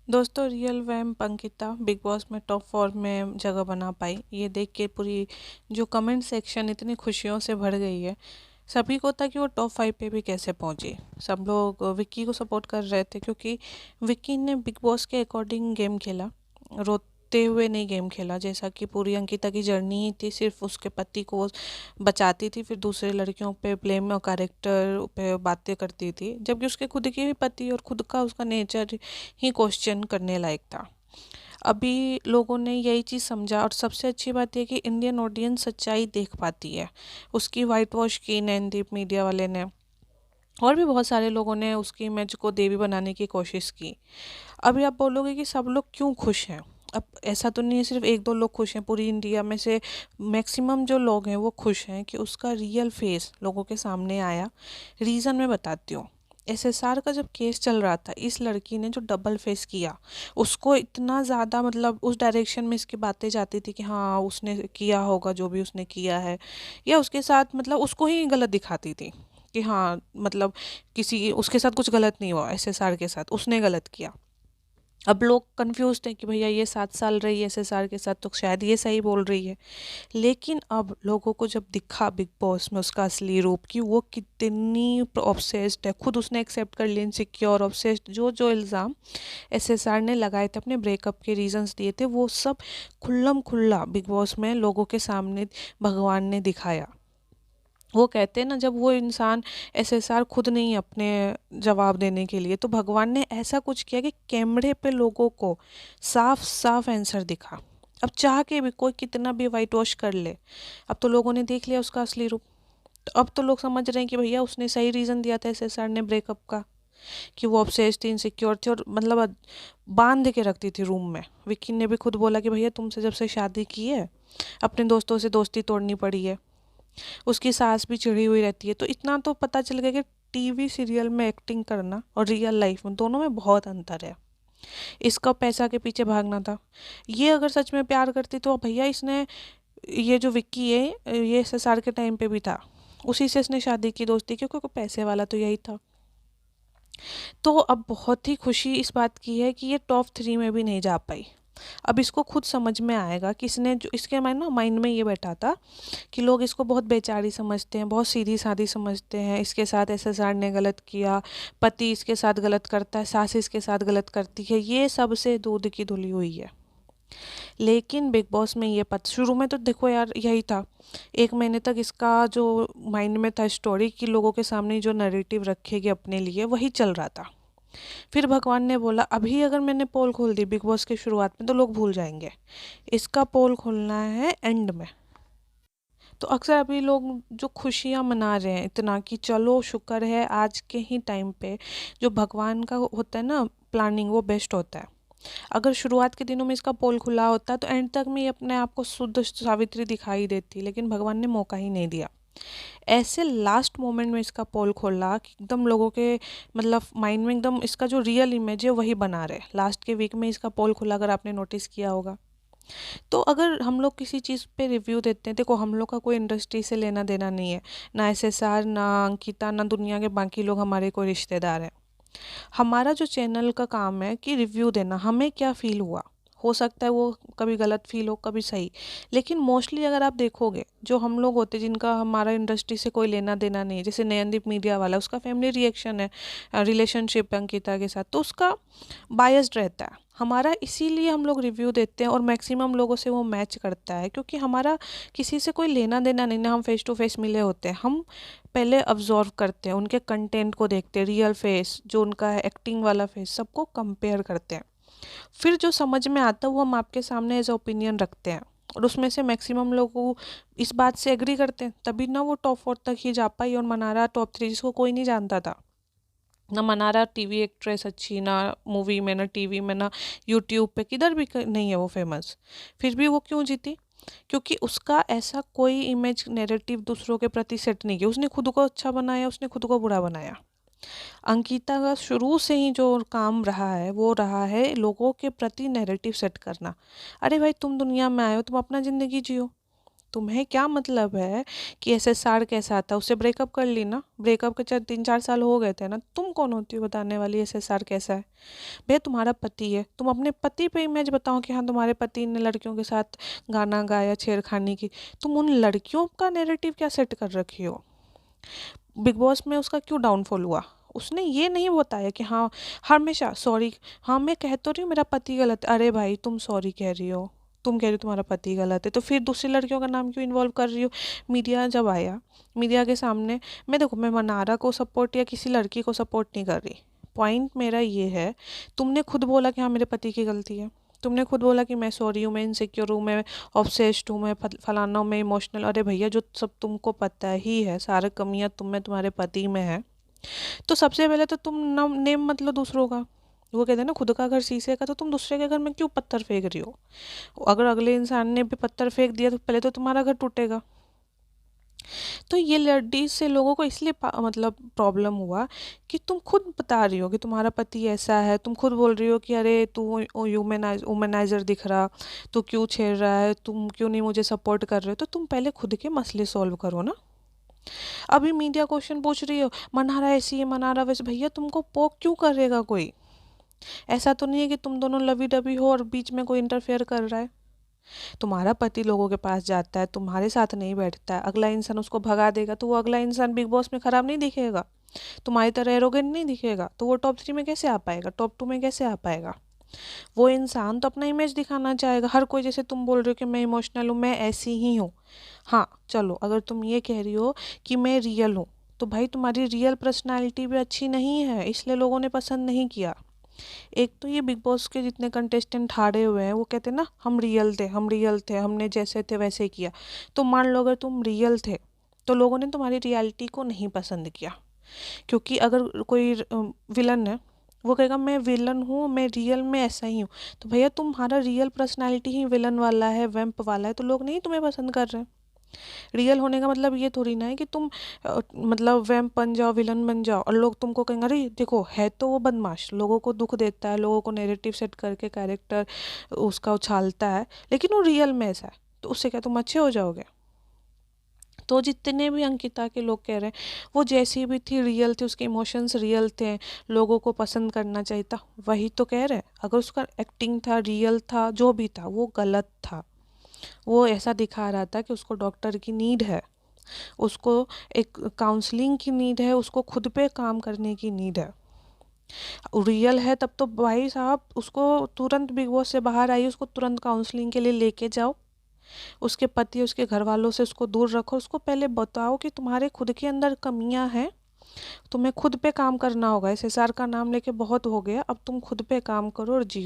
दोस्तों रियल वैम्प Ankita big boss में top 4 में जगह बना पाई। ये देख के पूरी जो कमेंट सेक्शन इतनी खुशियों से भर गई है। सभी को था कि वो टॉप 5 पे भी कैसे पहुंची। सब लोग विक्की को सपोर्ट कर रहे थे क्योंकि विक्की ने बिग बॉस के अकॉर्डिंग गेम खेला, रोते हुए नहीं गेम खेला। जैसा कि पूरी अंकिता की जर्नी ही थी, सिर्फ उसके पति को बचाती थी, फिर दूसरे लड़कियों पे ब्लेम और कैरेक्टर पे बातें करती थी, जबकि उसके खुद के भी पति और खुद का उसका नेचर ही क्वेश्चन करने लायक था। अभी लोगों ने यही चीज़ समझा और सबसे अच्छी बात यह कि इंडियन ऑडियंस सच्चाई देख पाती है। उसकी वाइट वॉश की नैनदीप मीडिया वाले ने और भी बहुत सारे लोगों ने उसकी इमेज को देवी बनाने की कोशिश की। अभी आप बोलोगे कि सब लोग क्यों खुश हैं। अब ऐसा तो नहीं है सिर्फ एक दो लोग खुश हैं, पूरी इंडिया में से मैक्सिमम जो लोग हैं वो खुश हैं कि उसका रियल फेस लोगों के सामने आया। रीज़न मैं बताती हूँ। एसएसआर का जब केस चल रहा था, इस लड़की ने जो डबल फेस किया, उसको इतना ज़्यादा मतलब उस डायरेक्शन में इसकी बातें जाती थी कि हाँ उसने किया होगा जो भी उसने किया है, या उसके साथ मतलब उसको ही गलत दिखाती थी कि हाँ मतलब किसी उसके साथ कुछ गलत नहीं हुआ, एसएसआर के साथ उसने गलत किया। अब लोग कंफ्यूज थे कि भैया ये 7 साल रही है एसएसआर के साथ तो शायद ये सही बोल रही है। लेकिन अब लोगों को जब दिखा बिग बॉस में उसका असली रूप कि वो कितनी ऑब्सेस्ड है, खुद उसने एक्सेप्ट कर लिया, इनसिक्योर ऑब्सेस्ड, जो जो इल्ज़ाम एसएसआर ने लगाए थे, अपने ब्रेकअप के रीजंस दिए थे, वो सब खुल्लम खुल्ला बिग बॉस में लोगों के सामने भगवान ने दिखाया। वो कहते हैं ना, जब वो इंसान एसएसआर खुद नहीं अपने जवाब देने के लिए, तो भगवान ने ऐसा कुछ किया कि कैमरे पे लोगों को साफ साफ आंसर दिखा। अब चाह के भी कोई कितना भी वाइट वॉश कर ले, अब तो लोगों ने देख लिया उसका असली रूप। तो अब तो लोग समझ रहे हैं कि भैया उसने सही रीज़न दिया था एसएसआर ने ब्रेकअप का, कि वो ऑब्सेस्ड थी, इनसिक्योर थी और मतलब बांध के रखती थी रूम में। विक्की ने भी खुद बोला कि भैया तुमसे जब से शादी की है अपने दोस्तों से दोस्ती तोड़नी पड़ी है। उसकी सास भी चिढ़ी हुई रहती है। तो इतना तो पता चल गया कि टीवी सीरियल में एक्टिंग करना और रियल लाइफ में दोनों में बहुत अंतर है। इसका पैसा के पीछे भागना था, ये अगर सच में प्यार करती तो भैया इसने, ये जो विक्की है ये एसएसआर के टाइम पे भी था, उसी से इसने शादी की, दोस्ती की, क्योंकि पैसे वाला तो यही था। तो अब बहुत ही खुशी इस बात की है कि ये टॉप 3 में भी नहीं जा पाई। अब इसको खुद समझ में आएगा कि इसने जो इसके माइंड में ये बैठा था कि लोग इसको बहुत बेचारी समझते हैं, बहुत सीधी सादी समझते हैं, इसके साथ एसएसआर ने गलत किया, पति इसके साथ गलत करता है, सास इसके साथ गलत करती है, ये सबसे दूध की धुली हुई है। लेकिन बिग बॉस में ये पता, शुरू में तो देखो यार यही था, 1 महीने तक इसका जो माइंड में था स्टोरी कि लोगों के सामने जो नैरेटिव रखेगी अपने लिए, वही चल रहा था। फिर भगवान ने बोला अभी अगर मैंने पोल खोल दी बिग बॉस की शुरुआत में तो लोग भूल जाएंगे, इसका पोल खोलना है एंड में। तो अक्सर अभी लोग जो खुशियाँ मना रहे हैं इतना कि चलो शुक्र है आज के ही टाइम पे, जो भगवान का होता है ना प्लानिंग, वो बेस्ट होता है। अगर शुरुआत के दिनों में इसका पोल खुला होता तो एंड तक में ये अपने आप को शुद्ध सावित्री दिखाई देती, लेकिन भगवान ने मौका ही नहीं दिया। ऐसे लास्ट मोमेंट में इसका पोल खोला कि एकदम लोगों के मतलब माइंड में एकदम इसका जो रियल इमेज है वही बना रहे। लास्ट के वीक में इसका पोल खुला, अगर आपने नोटिस किया होगा। तो अगर हम लोग किसी चीज़ पे रिव्यू देते हैं, देखो हम लोग का कोई इंडस्ट्री से लेना देना नहीं है, ना एसएसआर, ना अंकिता, ना दुनिया के बाकी लोग हमारे कोई रिश्तेदार हैं। हमारा जो चैनल का काम है कि रिव्यू देना, हमें क्या फ़ील हुआ। हो सकता है वो कभी गलत फ़ील हो कभी सही, लेकिन मोस्टली अगर आप देखोगे जो हम लोग होते हैं जिनका हमारा इंडस्ट्री से कोई लेना देना नहीं है, जैसे नयनदीप मीडिया वाला, उसका फैमिली रिएक्शन है, रिलेशनशिप अंकिता के साथ, तो उसका बायस्ड रहता है। हमारा इसीलिए हम लोग रिव्यू देते हैं और मैक्सिमम लोगों से वो मैच करता है, क्योंकि हमारा किसी से कोई लेना देना नहीं ना, हम फेस टू फेस मिले होते हैं। हम पहले ऑब्जर्व करते हैं, उनके कंटेंट को देखते हैं, रियल फेस जो उनका है, एक्टिंग वाला फेस, सबको कंपेयर करते हैं। फिर जो समझ में आता है वो हम आपके सामने एज ओपिनियन रखते हैं, और उसमें से मैक्सिमम लोग वो इस बात से एग्री करते हैं, तभी ना वो टॉप 4 तक ही जा पाई। और मनारा टॉप 3 जिसको कोई नहीं जानता था, ना मनारा टीवी एक्ट्रेस अच्छी, ना मूवी में, ना टीवी में, ना यूट्यूब पे, किधर भी नहीं है वो फेमस, फिर भी वो क्यों जीती? क्योंकि उसका ऐसा कोई इमेज नैरेटिव दूसरों के प्रति सेट नहीं किया, उसने खुद को अच्छा बनाया, उसने खुद को बुरा बनाया। अंकिता का शुरू से ही जो काम रहा है वो रहा है लोगों के प्रति नैरेटिव सेट करना। अरे भाई तुम दुनिया में आए हो, तुम अपना ज़िंदगी जियो, तुम्हें क्या मतलब है कि एसएसआर कैसा था? उससे ब्रेकअप कर ली ना, ब्रेकअप के 3-4 साल हो गए थे ना, तुम कौन होती हो बताने वाली एसएसआर कैसा है? भैया तुम्हारा पति है, तुम अपने पति पे इमेज बताओ कि हाँ तुम्हारे पति ने लड़कियों के साथ गाना गाया, छेड़खानी की। तुम उन लड़कियों का नैरेटिव क्या सेट कर रखी हो? बिग बॉस में उसका क्यों डाउनफॉल हुआ? उसने ये नहीं बताया कि हाँ हमेशा सॉरी, हाँ मैं कह तो रही हूँ मेरा पति गलत है। अरे भाई तुम सॉरी कह रही हो, तुम कह रही हो तुम्हारा पति गलत है, तो फिर दूसरी लड़कियों का नाम क्यों इन्वॉल्व कर रही हो? मीडिया जब आया, मीडिया के सामने मैं देखो, मैं मनारा को सपोर्ट या किसी लड़की को सपोर्ट नहीं कर रही। पॉइंट मेरा ये है, तुमने खुद बोला कि हाँ मेरे पति की गलती है, तुमने खुद बोला कि मैं सॉरी हूँ, मैं इनसिक्योर हूँ, मैं ऑब्सेस्ड हूँ, मैं फलाना हूँ, मैं इमोशनल। अरे भैया जो सब तुमको पता ही है, सारी कमियां तुम में तुम्हारे पति में है, तो सबसे पहले तो तुम नेम मत लो दूसरों का। वो कहते हैं ना खुद का घर शीशे का, तो तुम दूसरे के घर में क्यों पत्थर फेंक रही हो? अगर अगले इंसान ने भी पत्थर फेंक दिया तो पहले तो तुम्हारा घर टूटेगा। तो ये लेडीज से लोगों को इसलिए मतलब प्रॉब्लम हुआ कि तुम खुद बता रही हो कि तुम्हारा पति ऐसा है, तुम खुद बोल रही हो कि अरे तू वुमेनाइजर दिख रहा, तू क्यों छेड़ रहा है, तुम क्यों नहीं मुझे सपोर्ट कर रहे हो? तो तुम पहले खुद के मसले सॉल्व करो ना। अभी मीडिया क्वेश्चन पूछ रही हो, मनारा ऐसी है, मनारा वैसे। भैया तुमको पोक क्यों करेगा कोई? ऐसा तो नहीं है कि तुम दोनों लवी डबी हो और बीच में कोई इंटरफेयर कर रहा है। तुम्हारा पति लोगों के पास जाता है, तुम्हारे साथ नहीं बैठता है, अगला इंसान उसको भगा देगा, तो वो अगला इंसान बिग बॉस में खराब नहीं दिखेगा? तुम्हारी तरह एरोगेंट नहीं दिखेगा? तो वो टॉप 3 में कैसे आ पाएगा, टॉप 2 में कैसे आ पाएगा? वो इंसान तो अपना इमेज दिखाना चाहेगा। हर कोई, जैसे तुम बोल रहे हो कि मैं इमोशनल हूँ, मैं ऐसी ही हूँ। हाँ चलो, अगर तुम ये कह रही हो कि मैं रियल हूँ, तो भाई तुम्हारी रियल पर्सनालिटी भी अच्छी नहीं है, इसलिए लोगों ने पसंद नहीं किया। एक तो ये बिग बॉस के जितने कंटेस्टेंट हारे हुए हैं, वो कहते हैं ना हम रियल थे, हम रियल थे, हमने जैसे थे वैसे किया। तो मान लो अगर तुम रियल थे, तो लोगों ने तुम्हारी रियलिटी को नहीं पसंद किया। क्योंकि अगर कोई विलन है, वो कहेगा मैं विलन हूँ, मैं रियल में ऐसा ही हूँ, तो भैया तुम्हारा रियल पर्सनालिटी ही विलन वाला है, वैम्प वाला है, तो लोग नहीं तुम्हें पसंद कर रहे हैं। रियल होने का मतलब ये थोड़ी ना है कि तुम मतलब वैम्प बन जाओ, विलन बन जाओ, और लोग तुमको कहेंगे अरे देखो है तो वो बदमाश, लोगों को दुख देता है, लोगों को नेरेटिव सेट करके कैरेक्टर उसका उछालता है, लेकिन वो रियल में ऐसा है, तो उससे क्या तुम अच्छे हो जाओगे? तो जितने भी अंकिता के लोग कह रहे हैं, वो जैसी भी थी रियल थी, उसके इमोशंस रियल थे, लोगों को पसंद करना चाहिए था, वही तो कह रहे हैं। अगर उसका एक्टिंग था, रियल था, जो भी था, वो गलत था। वो ऐसा दिखा रहा था कि उसको डॉक्टर की नीड है, उसको एक काउंसलिंग की नीड है, उसको खुद पे काम करने की नीड है। रियल है तब तो भाई साहब उसको तुरंत बिग बॉस से बाहर आई, उसको तुरंत काउंसलिंग के लिए लेके जाओ, उसके पति उसके घर वालों से उसको दूर रखो, उसको पहले बताओ कि तुम्हारे खुद के अंदर कमियां हैं, तुम्हें खुद पे काम करना होगा। एसएसआर का नाम लेके बहुत हो गया, अब तुम खुद पे काम करो और जियो।